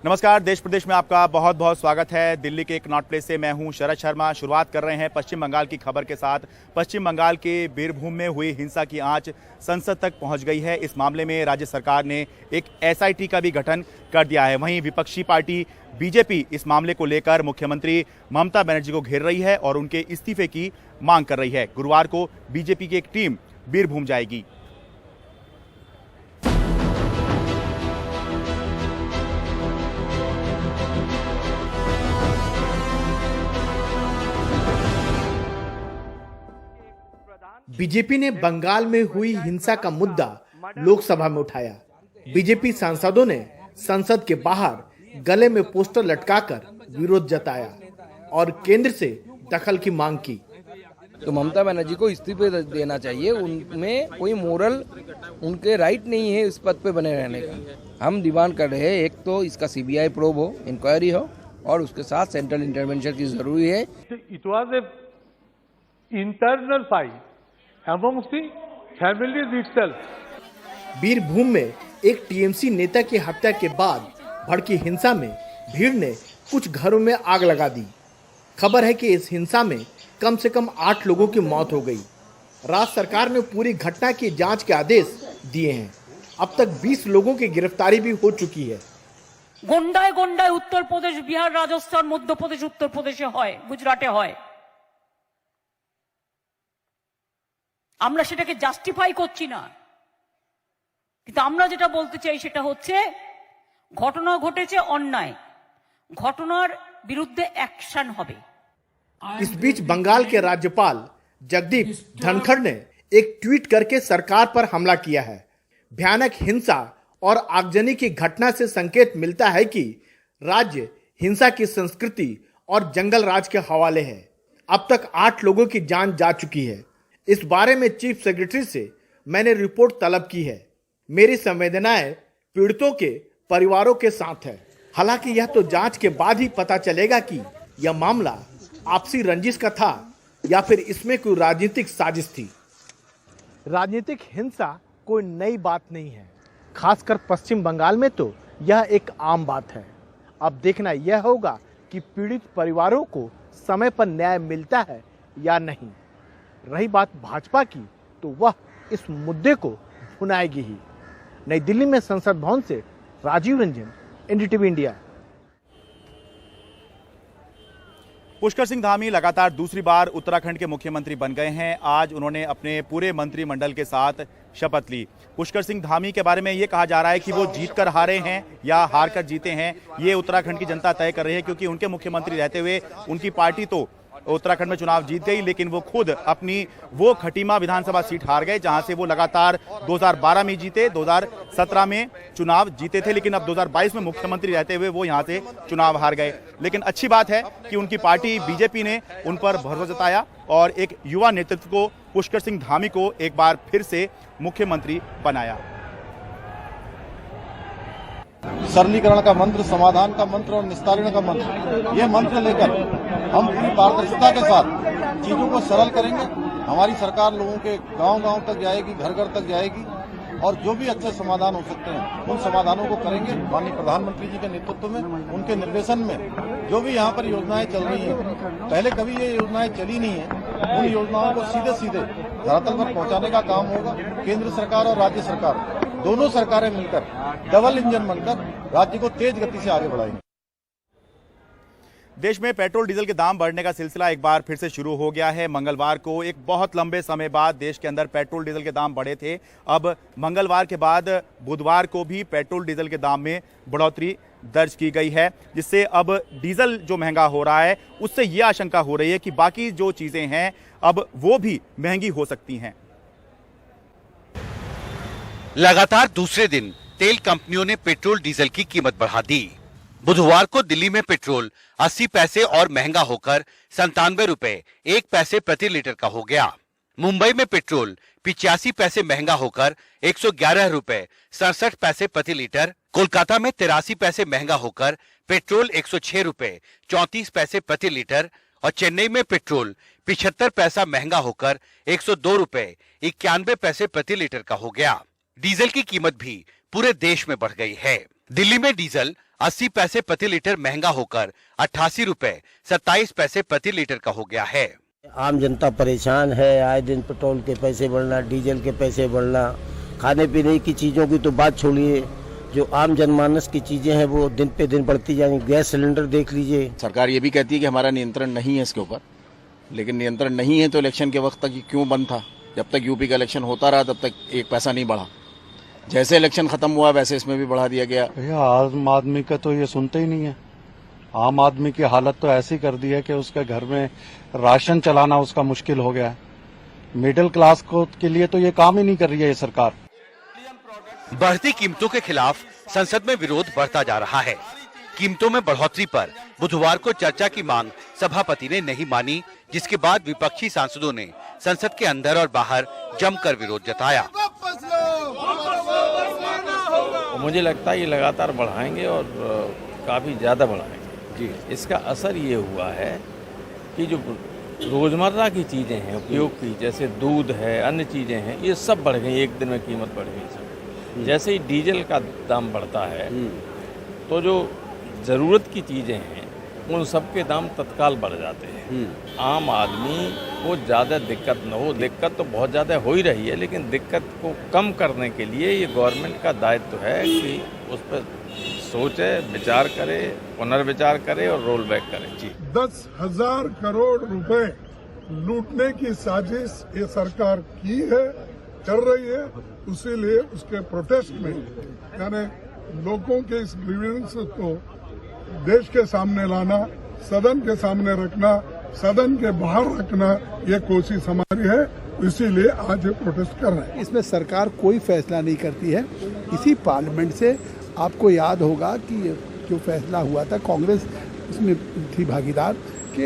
नमस्कार, देश प्रदेश में आपका बहुत बहुत स्वागत है। दिल्ली के कनॉट प्लेस से मैं हूं शरद शर्मा। शुरुआत कर रहे हैं पश्चिम बंगाल की खबर के साथ। पश्चिम बंगाल के बीरभूम में हुई हिंसा की आंच संसद तक पहुंच गई है। इस मामले में राज्य सरकार ने एक एसआईटी का भी गठन कर दिया है। वहीं विपक्षी पार्टी बीजेपी इस मामले को लेकर मुख्यमंत्री ममता बनर्जी को घेर रही है और उनके इस्तीफे की मांग कर रही है। गुरुवार को बीजेपी की एक टीम बीरभूम जाएगी। बीजेपी ने बंगाल में हुई हिंसा का मुद्दा लोकसभा में उठाया। बीजेपी सांसदों ने संसद के बाहर गले में पोस्टर लटकाकर विरोध जताया और केंद्र से दखल की मांग की। तो ममता बनर्जी को इस्तीफे देना चाहिए। उनमें कोई मोरल, उनके राइट नहीं है इस पद पे बने रहने का। हम डिमांड कर रहे हैं, एक तो इसका सीबीआई प्रोब हो, इंक्वायरी हो, और उसके साथ सेंट्रल इंटरवेंशन की जरूरी है। It was a internal fight amongst the families itself। Birbhum में एक टीएमसी नेता की हत्या के बाद भड़की हिंसा में भीड़ ने कुछ घरों में आग लगा दी। खबर है कि इस हिंसा में कम से कम 8 लोगों की मौत हो गई। राज्य सरकार ने पूरी घटना की जांच के आदेश दिए हैं। अब तक 20 लोगों की गिरफ्तारी भी हो चुकी है। গন্ডায় গন্ডায় উত্তরপ্রদেশ, বিহার, রাজস্থান, মধ্যপ্রদেশ, উত্তরপ্রদেশে হয়, গুজরাটে হয়। আমরা সেটাকে জাস্টিফাই করছি না, কিন্তু আমরা যেটা বলতে চাই সেটা হচ্ছে ঘটনা ঘটেছে, অন্যায়, ঘটনার বিরুদ্ধে অ্যাকশন হবে। इस बीच बंगाल के राज्यपाल जगदीप धनखड़ ने एक ट्वीट करके सरकार पर हमला किया है। भयानक हिंसा और आगजनी की घटना से संकेत मिलता है कि राज्य हिंसा की संस्कृति और जंगल राज के हवाले है। अब तक 8 लोगों की जान जा चुकी है। इस बारे में चीफ सेक्रेटरी से मैंने रिपोर्ट तलब की है। मेरी संवेदनाएं पीड़ितों के परिवारों के साथ है। हालांकि यह तो जांच के बाद ही पता चलेगा कि यह मामला आपसी रंजिश का था या फिर इसमें कोई राजनीतिक साजिश थी। राजनीतिक हिंसा कोई नई बात नहीं है। खासकर पश्चिम बंगाल में तो यह एक आम बात है। अब देखना यह होगा कि पीड़ित परिवारों को समय पर न्याय मिलता है या नहीं। रही बात भाजपा की, तो वह इस मुद्दे को भुनाएगी ही। नई दिल्ली में संसद भवन से राजीव रंजन, एनडीटीवी इंडिया। पुष्कर सिंह धामी लगातार दूसरी बार उत्तराखंड के मुख्यमंत्री बन गए हैं। आज उन्होंने अपने पूरे मंत्रिमंडल के साथ शपथ ली। पुष्कर सिंह धामी के बारे में यह कहा जा रहा है कि वो जीतकर हारे हैं या हारकर जीते हैं, ये उत्तराखंड की जनता तय कर रही है, क्योंकि उनके मुख्यमंत्री रहते हुए उनकी पार्टी तो उत्तराखंड में चुनाव जीत गई, लेकिन वो खुद अपनी वो खटीमा विधानसभा सीट हार गए, जहां से वो लगातार 2012 में जीते, 2017 में चुनाव जीते थे, लेकिन अब 2022 में मुख्यमंत्री रहते हुए वो यहां से चुनाव हार गए। लेकिन अच्छी बात है कि उनकी पार्टी बीजेपी ने उन पर भरोसा जताया और एक युवा नेतृत्व को, पुष्कर सिंह धामी को एक बार फिर से मुख्यमंत्री बनाया। सरलीकरण का मंत्र, समाधान का मंत्र और निस्तारण का मंत्र, ये मंत्र लेकर हम पूरी पारदर्शिता के साथ चीजों को सरल करेंगे। हमारी सरकार लोगों के गांव-गांव तक जाएगी, घर-घर तक जाएगी और जो भी अच्छे समाधान हो सकते हैं उन समाधानों को करेंगे। माननीय प्रधानमंत्री जी के नेतृत्व में, उनके निर्देशन में जो भी यहाँ पर योजनाएं चल रही हैं, पहले कभी ये योजनाएं चली नहीं है, उन योजनाओं को सीधे सीधे धरातल पर पहुंचाने का काम होगा। केंद्र सरकार और राज्य सरकार, दोनों सरकारें मिलकर डबल इंजन बनकर राज्य को तेज गति से आगे बढ़ाएंगे। देश में पेट्रोल डीजल के दाम बढ़ने का सिलसिला एक बार फिर से शुरू हो गया है। मंगलवार को एक बहुत लंबे समय बाद देश के अंदर पेट्रोल डीजल के दाम बढ़े थे। अब मंगलवार के बाद बुधवार को भी पेट्रोल डीजल के दाम में बढ़ोतरी दर्ज की गई है, जिससे अब डीजल जो महंगा हो रहा है उससे यह आशंका हो रही है कि बाकी जो चीजें हैं अब वो भी महंगी हो सकती हैं। लगातार दूसरे दिन तेल कंपनियों ने पेट्रोल डीजल की कीमत बढ़ा दी। बुधवार को दिल्ली में पेट्रोल 80 पैसे और महंगा होकर 97 रुपए 1 पैसे प्रति लीटर का हो गया। मुंबई में पेट्रोल 85 पैसे महंगा होकर 111 रुपए 67 पैसे प्रति लीटर, कोलकाता में 83 पैसे महंगा होकर पेट्रोल 106 रुपए 34 पैसे प्रति लीटर और चेन्नई में पेट्रोल 75 पैसा महंगा होकर 102 रुपए 91 पैसे प्रति लीटर का हो गया। डीजल की कीमत भी पूरे देश में बढ़ गई है। दिल्ली में डीजल 80 पैसे प्रति लीटर महंगा होकर 88 रुपए 27 पैसे प्रति लीटर का हो गया है। आम जनता परेशान है। आए दिन पेट्रोल के पैसे बढ़ना, डीजल के पैसे बढ़ना, खाने पीने की चीजों की तो बात छोड़िए, जो आम जनमानस की चीजें हैं वो दिन पे दिन बढ़ती जाएंगी। गैस सिलेंडर देख लीजिए। सरकार ये भी कहती है कि हमारा नियंत्रण नहीं है इसके ऊपर, लेकिन नियंत्रण नहीं है तो इलेक्शन के वक्त तक क्यों बंद था? जब तक यूपी का इलेक्शन होता रहा तब तक एक पैसा नहीं बढ़ा। जैसे इलेक्शन खत्म हुआ वैसे इसमें भी बढ़ा दिया गया। आम आदमी का तो ये सुनते ही नहीं है। आम आदमी की हालत तो ऐसी कर दी है कि उसके घर में राशन चलाना उसका मुश्किल हो गया है। मिडिल क्लास को के लिए तो ये काम ही नहीं कर रही है ये सरकार। बढ़ती कीमतों के खिलाफ संसद में विरोध बढ़ता जा रहा है। कीमतों में बढ़ोतरी पर बुधवार को चर्चा की मांग सभापति ने नहीं मानी, जिसके बाद विपक्षी सांसदों ने संसद के अंदर और बाहर जमकर विरोध जताया। मुझे लगता है ये लगातार बढ़ाएंगे और काफी ज्यादा बढ़ाएंगे जी। इसका असर ये हुआ है कि जो रोजमर्रा की चीजें हैं उपयोग की, जैसे दूध है, अन्य चीजें हैं, ये सब बढ़ गई। एक दिन में कीमत बढ़ गई सब। जैसे ही डीजल का दाम बढ़ता है तो जो जरूरत की चीजें हैं उन सब के दाम तत्काल बढ़ जाते हैं। आम आदमी को ज़्यादा दिक्कत न हो। दिक्कत तो बहुत ज़्यादा हो ही रही है, लेकिन दिक्कत को कम करने के लिए ये गवर्नमेंट का दायित्व है कि उस पर सोचे, विचार करे, पुनर्विचार करे और रोल बैक करे जी। 10,000 करोड़ रुपए लूटने की साजिश ये सरकार की है, कर रही है। इसीलिए उसके प्रोटेस्ट में यानी लोगों के इस ग्रीवेंस को देश के सामने लाना, सदन के सामने रखना, सदन के बाहर रखना, ये कोशिश हमारी है। इसीलिए आज ये प्रोटेस्ट कर रहे हैं। इसमें सरकार कोई फैसला नहीं करती है। इसी पार्लियामेंट से आपको याद होगा कि जो फैसला हुआ था, कांग्रेस उसमें थी भागीदार, कि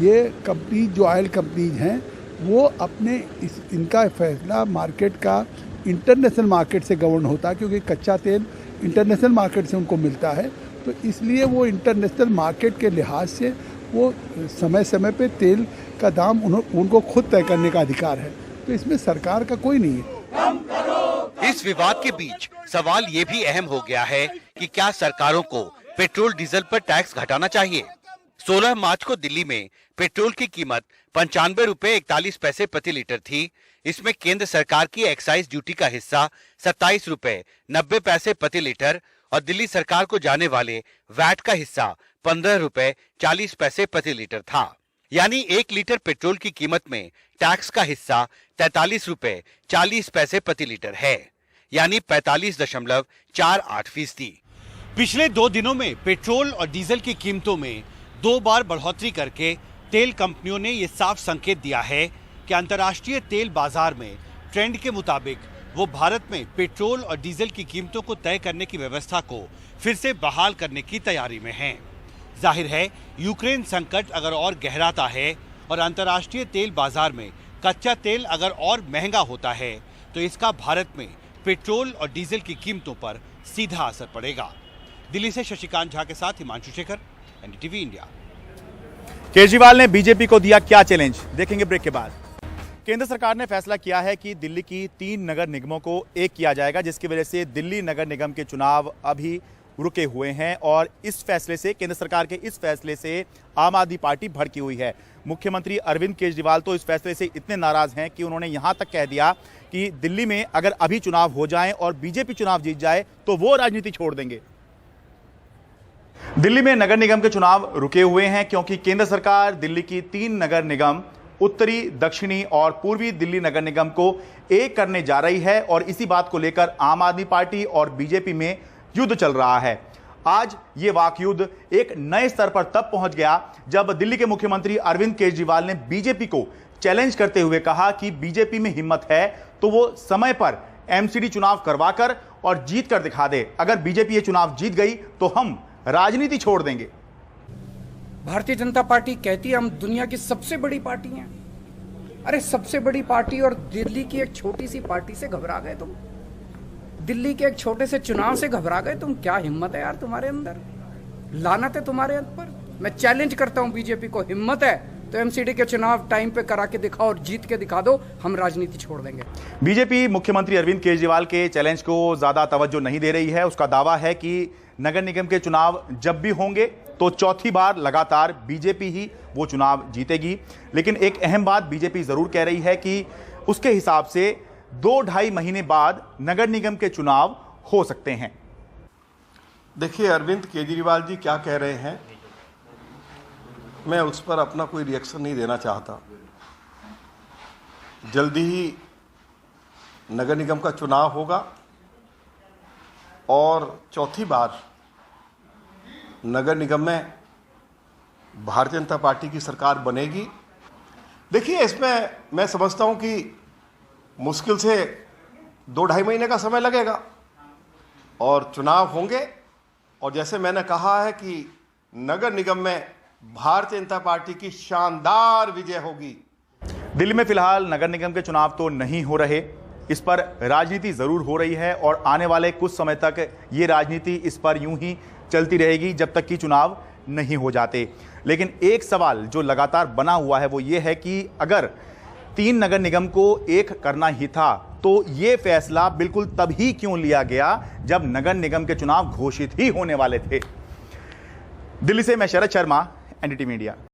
ये कंपनी जो ऑयल कंपनीज हैं वो अपने इनका फैसला मार्केट का इंटरनेशनल मार्केट से गवर्न होता है, क्योंकि कच्चा तेल इंटरनेशनल मार्केट से उनको मिलता है। तो इसलिए वो इंटरनेशनल मार्केट के लिहाज से वो समय समय पे तेल का दाम उनको खुद तय करने का अधिकार है। तो इसमें सरकार का कोई नहीं है। इस विवाद के बीच सवाल ये भी अहम हो गया है कि क्या सरकारों को पेट्रोल डीजल पर टैक्स घटाना चाहिए। 16 मार्च को दिल्ली में पेट्रोल की कीमत 95 रुपए 41 पैसे प्रति लीटर थी। इसमें केंद्र सरकार की एक्साइज ड्यूटी का हिस्सा 27 रुपए 90 पैसे प्रति लीटर और दिल्ली सरकार को जाने वाले वैट का हिस्सा 15 रुपए 40 पैसे प्रति लीटर था। यानी 1 लीटर पेट्रोल की कीमत में टैक्स का हिस्सा 43 रुपए 40 पैसे प्रति लीटर है, यानी 45.48%। पिछले 2 दिनों में पेट्रोल और डीजल की कीमतों में 2 बार बढ़ोतरी करके तेल कंपनियों ने ये साफ संकेत दिया है कि अंतर्राष्ट्रीय तेल बाजार में ट्रेंड के मुताबिक वो भारत में पेट्रोल और डीजल की कीमतों को तय करने की व्यवस्था को फिर से बहाल करने की तैयारी में हैं। जाहिर है यूक्रेन संकट अगर और गहराता है और अंतर्राष्ट्रीय तेल बाजार में कच्चा तेल अगर और महंगा होता है तो इसका भारत में पेट्रोल और डीजल की कीमतों पर सीधा असर पड़ेगा। दिल्ली से शशिकांत झा के साथ हिमांशु शेखर, एनडीटीवी इंडिया। केजरीवाल ने बीजेपी को दिया क्या चैलेंज, देखेंगे ब्रेक के बाद। केंद्र सरकार ने फैसला किया है कि दिल्ली की 3 नगर निगमों को एक किया जाएगा, जिसकी वजह से दिल्ली नगर निगम के चुनाव अभी रुके हुए हैं और इस फैसले से, केंद्र सरकार के इस फैसले से आम आदमी पार्टी भड़की हुई है। मुख्यमंत्री अरविंद केजरीवाल तो इस फैसले से इतने नाराज हैं कि उन्होंने यहां तक कह दिया कि दिल्ली में अगर अभी चुनाव हो जाएं और बीजेपी चुनाव जीत जाए तो वो राजनीति छोड़ देंगे। दिल्ली में नगर निगम के चुनाव रुके हुए हैं क्योंकि केंद्र सरकार दिल्ली की 3 नगर निगम, उत्तरी, दक्षिणी और पूर्वी दिल्ली नगर निगम को एक करने जा रही है और इसी बात को लेकर आम आदमी पार्टी और बीजेपी में युद्ध चल रहा है। आज ये वाकयुद्ध एक नए स्तर पर तब पहुंच गया जब दिल्ली के मुख्यमंत्री अरविंद केजरीवाल ने बीजेपी को चैलेंज करते हुए कहा कि बीजेपी में हिम्मत है तो वो समय पर एमसीडी चुनाव करवाकर और जीत कर दिखा दे। अगर बीजेपी ये चुनाव जीत गई तो हम राजनीति छोड़ देंगे। भारतीय जनता पार्टी कहती है हम दुनिया की सबसे बड़ी पार्टी हैं। अरे सबसे बड़ी पार्टी और दिल्ली की एक छोटी सी पार्टी से घबरा गए तुम? दिल्ली के एक छोटे से चुनाव से घबरा गए तुम? क्या हिम्मत है यार तुम्हारे अंदर, लानत है तुम्हारे ऊपर। मैं चैलेंज करता हूं बीजेपी को, हिम्मत है तो एमसीडी के चुनाव टाइम पे करा के दिखाओ और जीत के दिखा दो, हम राजनीति छोड़ देंगे। बीजेपी मुख्यमंत्री अरविंद केजरीवाल के चैलेंज को ज्यादा तवज्जो नहीं दे रही है। उसका दावा है कि नगर निगम के चुनाव जब भी होंगे तो चौथी बार लगातार बीजेपी ही वो चुनाव जीतेगी। लेकिन एक अहम बात बीजेपी जरूर कह रही है कि उसके हिसाब से 2-2.5 महीने बाद नगर निगम के चुनाव हो सकते हैं। देखिए, अरविंद केजरीवाल जी क्या कह रहे हैं, मैं उस पर अपना कोई रिएक्शन नहीं देना चाहता। जल्दी ही नगर निगम का चुनाव होगा और चौथी बार नगर निगम में भारतीय जनता पार्टी की सरकार बनेगी। देखिए, इसमें मैं समझता हूं कि मुश्किल से 2-2.5 महीने का समय लगेगा और चुनाव होंगे। और जैसे मैंने कहा है कि नगर निगम में भारतीय जनता पार्टी की शानदार विजय होगी। दिल्ली में फिलहाल नगर निगम के चुनाव तो नहीं हो रहे, इस पर राजनीति जरूर हो रही है और आने वाले कुछ समय तक ये राजनीति इस पर यूं ही चलती रहेगी जब तक कि चुनाव नहीं हो जाते। लेकिन एक सवाल जो लगातार बना हुआ है वो ये है कि अगर 3 नगर निगम को एक करना ही था तो ये फैसला बिल्कुल तभी क्यों लिया गया जब नगर निगम के चुनाव घोषित ही होने वाले थे। दिल्ली से मैं शरद शर्मा, एनडीटी मीडिया।